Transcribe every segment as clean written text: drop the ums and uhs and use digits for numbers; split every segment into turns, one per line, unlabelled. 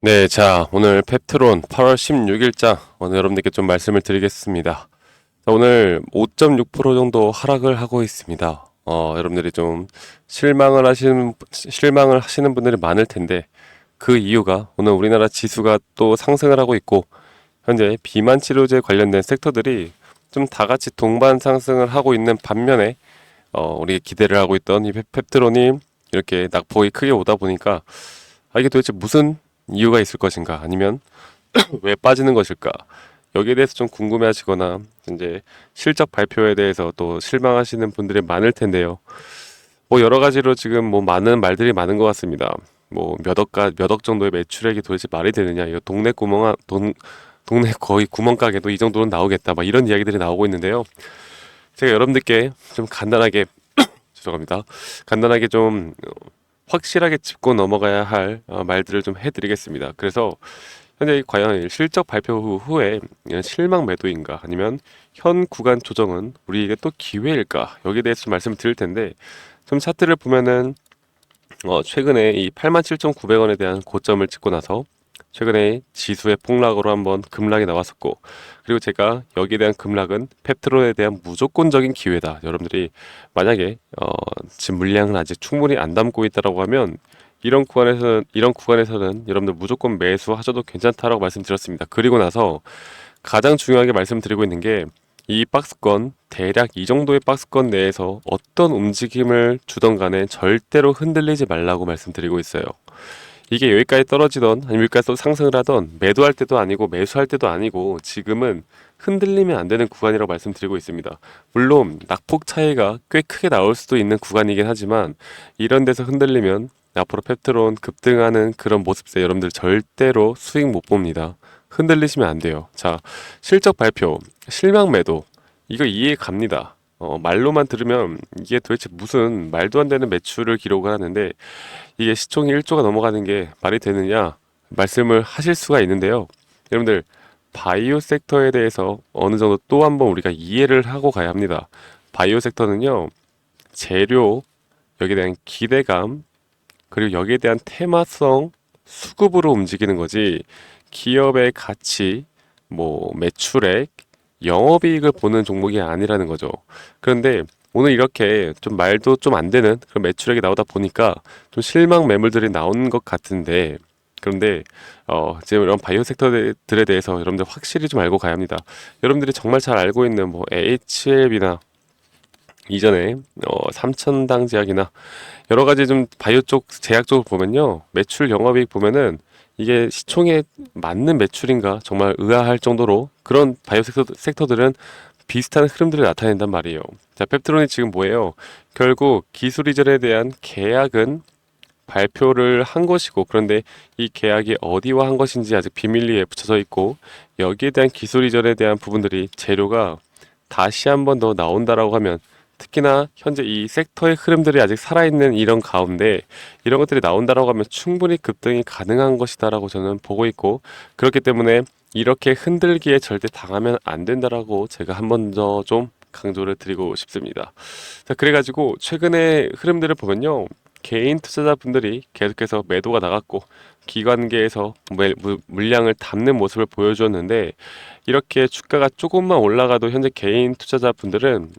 네, 자, 오늘 펩트론 8월 16일자 오늘 여러분들께 좀 말씀을 드리겠습니다. 자, 오늘 5.6% 정도 하락을 하고 있습니다. 여러분들이 좀 실망을 하시는 분들이 많을 텐데 그 이유가 오늘 우리나라 지수가 또 상승을 하고 있고 현재 비만 치료제 관련된 섹터들이 좀 다 같이 동반 상승을 하고 있는 반면에 우리 기대를 하고 있던 이 펩트론이 이렇게 낙폭이 크게 오다 보니까 이게 도대체 무슨 이유가 있을 것인가 아니면 왜 빠지는 것일까 여기에 대해서 좀 궁금해하시거나 이제 실적 발표에 대해서 또 실망하시는 분들이 많을 텐데요. 뭐 여러 가지로 지금 뭐 많은 말들이 많은 것 같습니다. 뭐 몇 억 정도의 매출액이 도대체 말이 되느냐, 이거 동네 거의 구멍가게도 이 정도는 나오겠다, 막 이런 이야기들이 나오고 있는데요. 제가 여러분들께 좀 간단하게 죄송합니다. 간단하게 좀 확실하게 짚고 넘어가야 할 말들을 좀 해드리겠습니다. 그래서 현재 과연 실적 발표 후에 실망 매도인가 아니면 현 구간 조정은 우리에게 또 기회일까, 여기에 대해서 좀 말씀을 드릴 텐데, 좀 차트를 보면은 최근에 이 87,900원에 대한 고점을 찍고 나서 최근에 지수의 폭락으로 한번 급락이 나왔었고, 그리고 제가 여기에 대한 급락은 펩트론에 대한 무조건적인 기회다, 여러분들이 만약에 지금 물량은 아직 충분히 안 담고 있다라고 하면 이런 구간에서는 여러분들 무조건 매수하셔도 괜찮다라고 말씀드렸습니다. 그리고 나서 가장 중요하게 말씀드리고 있는 게, 이 박스권, 대략 이 정도의 박스권 내에서 어떤 움직임을 주던 간에 절대로 흔들리지 말라고 말씀드리고 있어요. 이게 여기까지 떨어지던 아니면 여기까지 또 상승을 하던 매도할 때도 아니고 매수할 때도 아니고 지금은 흔들리면 안 되는 구간이라고 말씀드리고 있습니다. 물론 낙폭 차이가 꽤 크게 나올 수도 있는 구간이긴 하지만 이런 데서 흔들리면 앞으로 펩트론 급등하는 그런 모습에 여러분들 절대로 수익 못 봅니다. 흔들리시면 안 돼요. 자, 실적 발표, 실망 매도, 이거 이해 갑니다. 말로만 들으면 이게 도대체 무슨 말도 안 되는 매출을 기록을 하는데 이게 시총이 1조가 넘어가는 게 말이 되느냐 말씀을 하실 수가 있는데요. 여러분들, 바이오 섹터에 대해서 어느 정도 또 한번 우리가 이해를 하고 가야 합니다. 바이오 섹터는요, 재료, 여기에 대한 기대감, 그리고 여기에 대한 테마성, 수급으로 움직이는 거지 기업의 가치, 뭐 매출액, 영업이익을 보는 종목이 아니라는 거죠. 그런데 오늘 이렇게 좀 말도 좀 안 되는 그런 매출액이 나오다 보니까 좀 실망 매물들이 나온 것 같은데, 그런데 지금 이런 바이오 섹터들에 대해서 여러분들 확실히 좀 알고 가야 합니다. 여러분들이 정말 잘 알고 있는 뭐 HLB나 이전에 삼천당 제약이나 여러 가지 좀 바이오 쪽 제약 쪽을 보면요, 매출 영업이익 보면은 이게 시총에 맞는 매출인가 정말 의아할 정도로 그런 바이오 섹터들은 비슷한 흐름들을 나타낸단 말이에요. 자, 펩트론이 지금 뭐예요? 결국 기술 이전에 대한 계약은 발표를 한 것이고, 그런데 이 계약이 어디와 한 것인지 아직 비밀리에 붙여져 있고, 여기에 대한 기술 이전에 대한 부분들이 재료가 다시 한번 더 나온다라고 하면, 특히나 현재 이 섹터의 흐름들이 아직 살아있는 이런 가운데 이런 것들이 나온다라고 하면 충분히 급등이 가능한 것이다라고 저는 보고 있고, 그렇기 때문에 이렇게 흔들기에 절대 당하면 안 된다라고 제가 한 번 더 좀 강조를 드리고 싶습니다. 자, 그래가지고 최근의 흐름들을 보면요, 개인 투자자분들이 계속해서 매도가 나갔고 기관계에서 물량을 담는 모습을 보여주었는데, 이렇게 주가가 조금만 올라가도 현재 개인 투자자분들은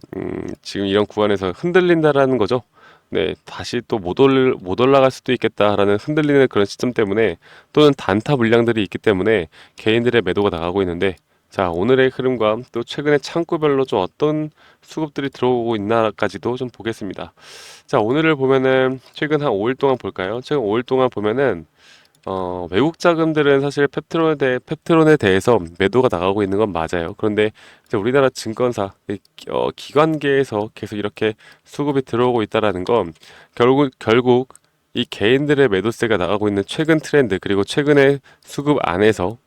지금 이런 구간에서 흔들린다라는 거죠. 네, 다시 또 못 올라갈 수도 있겠다라는 흔들리는 그런 시점 때문에, 또는 단타 물량들이 있기 때문에 개인들의 매도가 나가고 있는데, 자, 오늘의 흐름과 또 최근에 창구별로 좀 어떤 수급들이 들어오고 있나까지도 좀 보겠습니다. 자, 오늘을 보면은 최근 한 5일 동안 볼까요? 최근 5일 동안 보면은 외국 자금들은 사실 펩트론에 대해서 매도가 나가고 있는 건 맞아요. 그런데 이제 우리나라 증권사, 기관계에서 계속 이렇게 수급이 들어오고 있다라는 건 결국 이 개인들의 매도세가 나가고 있는 최근 트렌드, 그리고 최근의 수급 안에서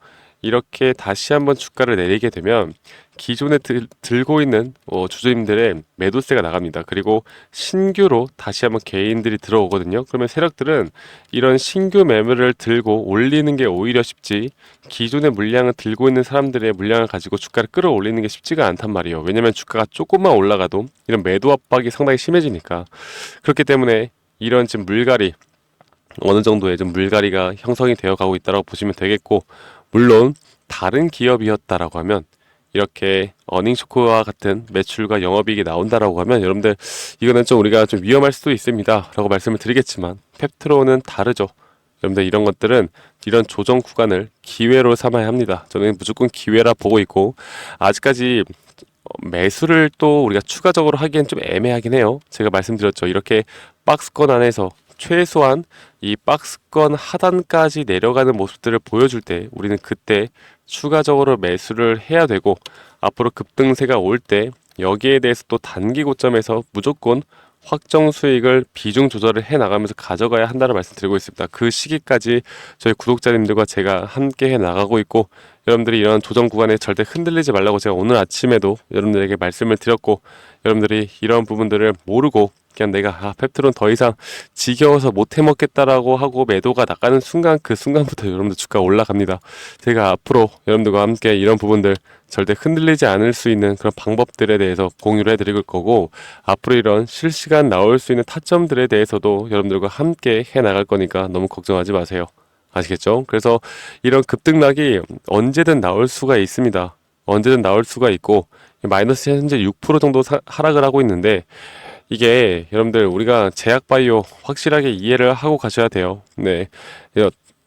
이렇게 다시 한번 주가를 내리게 되면 기존에 들고 있는 주주님들의 매도세가 나갑니다. 그리고 신규로 다시 한번 개인들이 들어오거든요. 그러면 세력들은 이런 신규 매물을 들고 올리는 게 오히려 쉽지, 기존의 물량을 들고 있는 사람들의 물량을 가지고 주가를 끌어올리는 게 쉽지가 않단 말이에요. 왜냐면 주가가 조금만 올라가도 이런 매도 압박이 상당히 심해지니까. 그렇기 때문에 이런 지금 물갈이, 어느 정도의 좀 물갈이가 형성이 되어 가고 있다고 보시면 되겠고, 물론 다른 기업이었다라고 하면 이렇게 어닝 쇼크와 같은 매출과 영업이익이 나온다라고 하면 여러분들 이거는 좀 우리가 좀 위험할 수도 있습니다 라고 말씀을 드리겠지만, 펩트론은 다르죠. 여러분들 이런 것들은 이런 조정 구간을 기회로 삼아야 합니다. 저는 무조건 기회라 보고 있고, 아직까지 매수를 또 우리가 추가적으로 하기엔 좀 애매하긴 해요. 제가 말씀드렸죠. 이렇게 박스권 안에서 최소한 이 박스권 하단까지 내려가는 모습들을 보여줄 때 우리는 그때 추가적으로 매수를 해야 되고, 앞으로 급등세가 올 때 여기에 대해서 또 단기 고점에서 무조건 확정 수익을 비중 조절을 해 나가면서 가져가야 한다는 말씀 드리고 있습니다. 그 시기까지 저희 구독자님들과 제가 함께 해 나가고 있고, 여러분들이 이런 조정 구간에 절대 흔들리지 말라고 제가 오늘 아침에도 여러분들에게 말씀을 드렸고, 여러분들이 이런 부분들을 모르고 그냥 내가 펩트론 더 이상 지겨워서 못 해먹겠다라고 하고 매도가 나가는 순간, 그 순간부터 여러분들 주가 올라갑니다. 제가 앞으로 여러분들과 함께 이런 부분들 절대 흔들리지 않을 수 있는 그런 방법들에 대해서 공유를 해드릴 거고, 앞으로 이런 실시간 나올 수 있는 타점들에 대해서도 여러분들과 함께 해 나갈 거니까 너무 걱정하지 마세요. 아시겠죠? 그래서 이런 급등락이 언제든 나올 수가 있습니다. 언제든 나올 수가 있고, 마이너스 현재 6% 정도 하락을 하고 있는데, 이게 여러분들 우리가 제약바이오 확실하게 이해를 하고 가셔야 돼요. 네.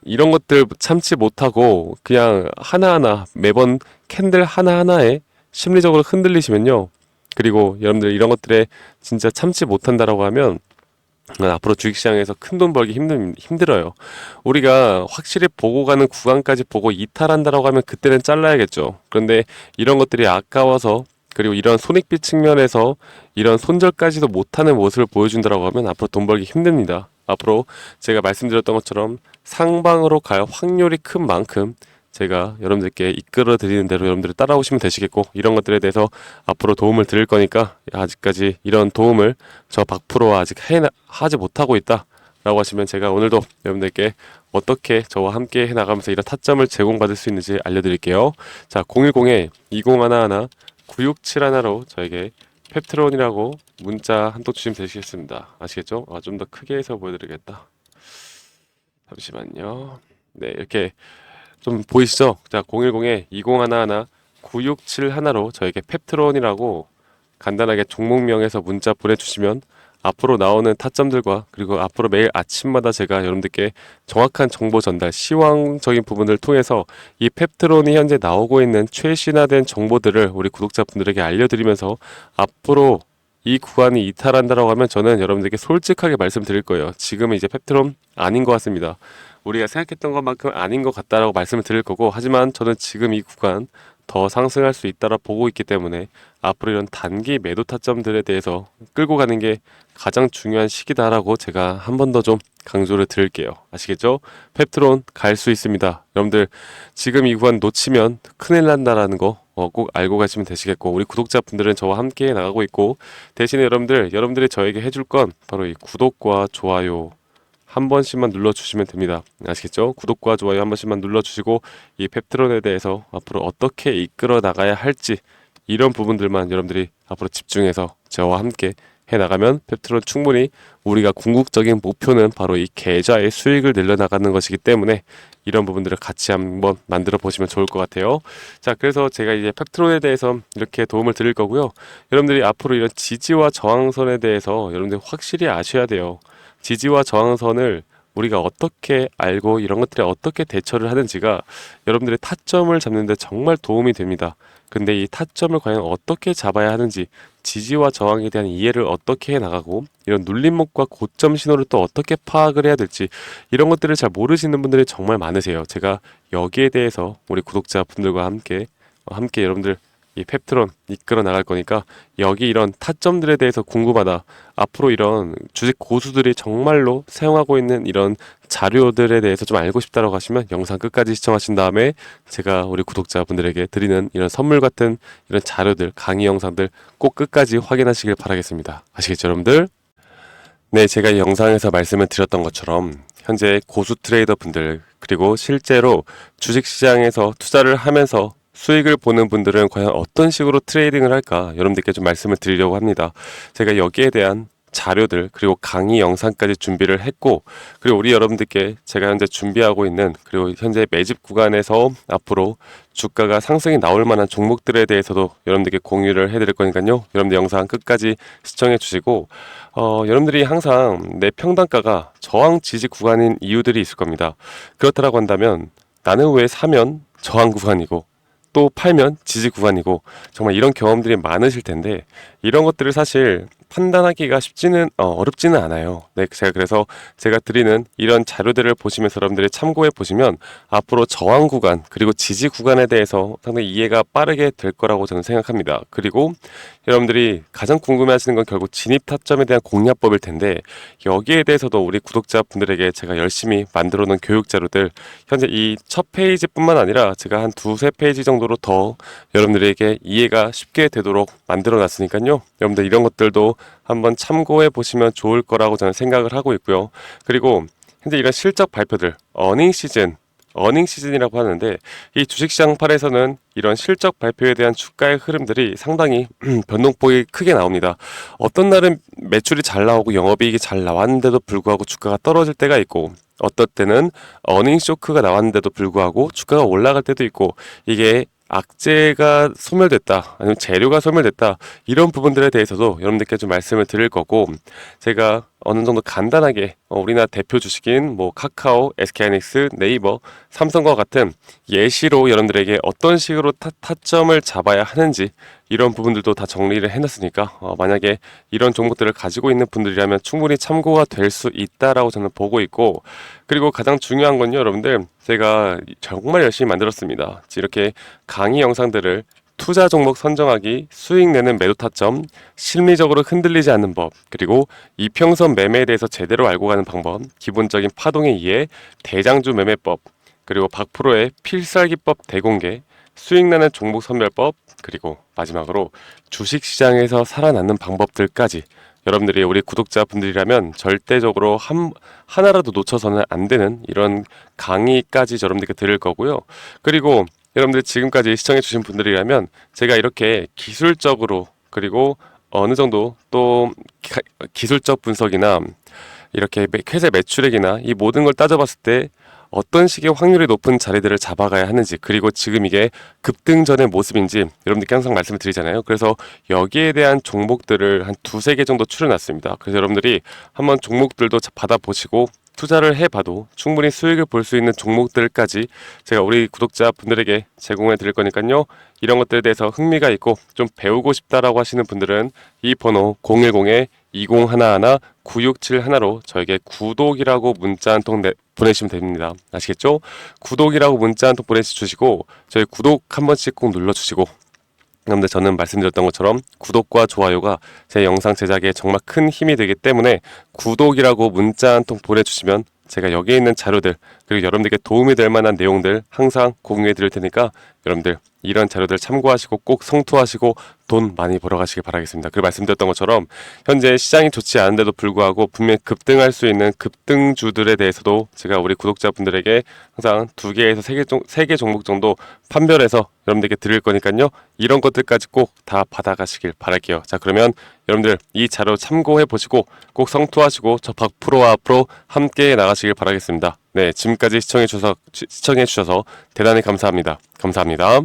이런 것들 참지 못하고 그냥 하나하나 매번 캔들 하나하나에 심리적으로 흔들리시면요. 그리고 여러분들 이런 것들에 진짜 참지 못한다라고 하면 앞으로 주식시장에서 큰 돈 벌기 힘들어요. 우리가 확실히 보고 가는 구간까지 보고 이탈한다라고 하면 그때는 잘라야겠죠. 그런데 이런 것들이 아까워서, 그리고 이런 손익비 측면에서 이런 손절까지도 못하는 모습을 보여준다라고 하면 앞으로 돈 벌기 힘듭니다. 앞으로 제가 말씀드렸던 것처럼 상방으로 갈 확률이 큰 만큼 제가 여러분들께 이끌어 드리는 대로 여러분들이 따라오시면 되시겠고, 이런 것들에 대해서 앞으로 도움을 드릴 거니까, 아직까지 이런 도움을 저 박프로와 아직 하지 못하고 있다 라고 하시면 제가 오늘도 여러분들께 어떻게 저와 함께 해나가면서 이런 타점을 제공받을 수 있는지 알려드릴게요. 자, 010-2011-9671로 저에게 펩트론이라고 문자 한 통 주시면 되시겠습니다. 아시겠죠? 좀 더 크게 해서 보여드리겠다. 잠시만요. 네, 이렇게 좀 보이시죠? 자, 010-2011-9671로 저에게 펩트론이라고 간단하게 종목명에서 문자 보내주시면 앞으로 나오는 타점들과, 그리고 앞으로 매일 아침마다 제가 여러분들께 정확한 정보 전달, 시황적인 부분을 통해서 이 펩트론이 현재 나오고 있는 최신화된 정보들을 우리 구독자분들에게 알려드리면서, 앞으로 이 구간이 이탈한다라고 하면 저는 여러분들께 솔직하게 말씀드릴 거예요. 지금은 이제 펩트론 아닌 것 같습니다. 우리가 생각했던 것만큼 아닌 것 같다라고 말씀을 드릴 거고, 하지만 저는 지금 이 구간 더 상승할 수 있다라 보고 있기 때문에 앞으로 이런 단기 매도 타점들에 대해서 끌고 가는 게 가장 중요한 시기다라고 제가 한 번 더 좀 강조를 드릴게요. 아시겠죠? 펩트론 갈 수 있습니다. 여러분들 지금 이 구간 놓치면 큰일 난다라는 거 꼭 알고 가시면 되시겠고, 우리 구독자분들은 저와 함께 나가고 있고, 대신에 여러분들이 저에게 해줄 건 바로 이 구독과 좋아요 한 번씩만 눌러주시면 됩니다. 아시겠죠? 구독과 좋아요 한 번씩만 눌러주시고, 이 펩트론에 대해서 앞으로 어떻게 이끌어 나가야 할지, 이런 부분들만 여러분들이 앞으로 집중해서 저와 함께 해나가면 펩트론 충분히, 우리가 궁극적인 목표는 바로 이 계좌의 수익을 늘려나가는 것이기 때문에 이런 부분들을 같이 한번 만들어 보시면 좋을 것 같아요. 자, 그래서 제가 이제 펩트론에 대해서 이렇게 도움을 드릴 거고요. 여러분들이 앞으로 이런 지지와 저항선에 대해서 여러분들이 확실히 아셔야 돼요. 지지와 저항선을 우리가 어떻게 알고 이런 것들에 어떻게 대처를 하는지가 여러분들의 타점을 잡는 데 정말 도움이 됩니다. 근데 이 타점을 과연 어떻게 잡아야 하는지, 지지와 저항에 대한 이해를 어떻게 해 나가고, 이런 눌림목과 고점 신호를 또 어떻게 파악을 해야 될지, 이런 것들을 잘 모르시는 분들이 정말 많으세요. 제가 여기에 대해서 우리 구독자분들과 함께 여러분들 이 펩트론 이끌어 나갈 거니까, 여기 이런 타점들에 대해서 궁금하다, 앞으로 이런 주식 고수들이 정말로 사용하고 있는 이런 자료들에 대해서 좀 알고 싶다라고 하시면 영상 끝까지 시청하신 다음에 제가 우리 구독자분들에게 드리는 이런 선물 같은 이런 자료들, 강의 영상들 꼭 끝까지 확인하시길 바라겠습니다. 아시겠죠, 여러분들? 네, 제가 이 영상에서 말씀을 드렸던 것처럼 현재 고수 트레이더 분들, 그리고 실제로 주식시장에서 투자를 하면서 수익을 보는 분들은 과연 어떤 식으로 트레이딩을 할까, 여러분들께 좀 말씀을 드리려고 합니다. 제가 여기에 대한 자료들 그리고 강의 영상까지 준비를 했고, 그리고 우리 여러분들께 제가 현재 준비하고 있는, 그리고 현재 매집 구간에서 앞으로 주가가 상승이 나올 만한 종목들에 대해서도 여러분들께 공유를 해드릴 거니까요. 여러분들 영상 끝까지 시청해 주시고, 여러분들이 항상 내 평단가가 저항 지지 구간인 이유들이 있을 겁니다. 그렇다라고 한다면 나는 왜 사면 저항 구간이고 또 팔면 지지 구간이고, 정말 이런 경험들이 많으실 텐데, 이런 것들을 사실 판단하기가 쉽지는 어렵지는 않아요. 네, 그래서 제가 드리는 이런 자료들을 보시면서 여러분들이 참고해 보시면 앞으로 저항 구간 그리고 지지 구간에 대해서 상당히 이해가 빠르게 될 거라고 저는 생각합니다. 그리고 여러분들이 가장 궁금해하시는 건 결국 진입 타점에 대한 공략법일 텐데, 여기에 대해서도 우리 구독자분들에게 제가 열심히 만들어 놓은 교육 자료들, 현재 이 첫 페이지뿐만 아니라 제가 한 두세 페이지 정도로 더 여러분들에게 이해가 쉽게 되도록 만들어 놨으니까요. 여러분들 이런 것들도 한번 참고해 보시면 좋을 거라고 저는 생각을 하고 있고요. 그리고 현재 이런 실적 발표들, 어닝 시즌이라고 하는데, 이 주식시장 팔에서는 이런 실적 발표에 대한 주가의 흐름들이 상당히 변동폭이 크게 나옵니다. 어떤 날은 매출이 잘 나오고 영업이익이 잘 나왔는데도 불구하고 주가가 떨어질 때가 있고, 어떤 때는 어닝 쇼크가 나왔는데도 불구하고 주가가 올라갈 때도 있고, 이게 악재가 소멸됐다, 아니면 재료가 소멸됐다, 이런 부분들에 대해서도 여러분들께 좀 말씀을 드릴 거고, 제가 어느 정도 간단하게 우리나라 대표 주식인 뭐 카카오, SK하이닉스, 네이버, 삼성과 같은 예시로 여러분들에게 어떤 식으로 타점을 잡아야 하는지, 이런 부분들도 다 정리를 해놨으니까 만약에 이런 종목들을 가지고 있는 분들이라면 충분히 참고가 될 수 있다라고 저는 보고 있고, 그리고 가장 중요한 건요, 여러분들, 제가 정말 열심히 만들었습니다. 이렇게 강의 영상들을 투자 종목 선정하기, 수익 내는 매도 타점, 심리적으로 흔들리지 않는 법, 그리고 이평선 매매에 대해서 제대로 알고 가는 방법, 기본적인 파동의 이해, 대장주 매매법, 그리고 박프로의 필살기법 대공개, 수익 나는 종목 선별법, 그리고 마지막으로 주식시장에서 살아남는 방법들까지, 여러분들이 우리 구독자분들이라면 절대적으로 하나라도 놓쳐서는 안 되는 이런 강의까지 여러분들께 드릴 거고요. 그리고 여러분들 지금까지 시청해주신 분들이라면 제가 이렇게 기술적으로, 그리고 어느 정도 또 기술적 분석이나 이렇게 회사 매출액이나 이 모든 걸 따져봤을 때 어떤 식의 확률이 높은 자리들을 잡아가야 하는지, 그리고 지금 이게 급등 전의 모습인지 여러분들께 항상 말씀을 드리잖아요. 그래서 여기에 대한 종목들을 한 두세 개 정도 추려놨습니다. 그래서 여러분들이 한번 종목들도 받아보시고 투자를 해봐도 충분히 수익을 볼 수 있는 종목들까지 제가 우리 구독자분들에게 제공해 드릴 거니까요. 이런 것들에 대해서 흥미가 있고 좀 배우고 싶다라고 하시는 분들은 이 번호 010-2011-9671로 저에게 구독이라고 문자 한 통 보내시면 됩니다. 아시겠죠? 구독이라고 문자 한 통 보내주시고 저희 구독 한 번씩 꼭 눌러주시고, 그런데 저는 말씀드렸던 것처럼 구독과 좋아요가 제 영상 제작에 정말 큰 힘이 되기 때문에 구독이라고 문자 한 통 보내주시면 제가 여기에 있는 자료들, 그리고 여러분들께 도움이 될 만한 내용들 항상 공유해 드릴 테니까 여러분들 이런 자료들 참고하시고 꼭 성투하시고 돈 많이 벌어가시길 바라겠습니다. 그리고 말씀드렸던 것처럼 현재 시장이 좋지 않은데도 불구하고 분명히 급등할 수 있는 급등주들에 대해서도 제가 우리 구독자분들에게 항상 2개에서 3개 종목 정도 판별해서 여러분들께 드릴 거니까요. 이런 것들까지 꼭 다 받아가시길 바랄게요. 자, 그러면 여러분들 이 자료 참고해 보시고 꼭 성투하시고 저 박프로와 앞으로 함께 나가시길 바라겠습니다. 네, 지금까지 시청해 주셔서 대단히 감사합니다. 감사합니다.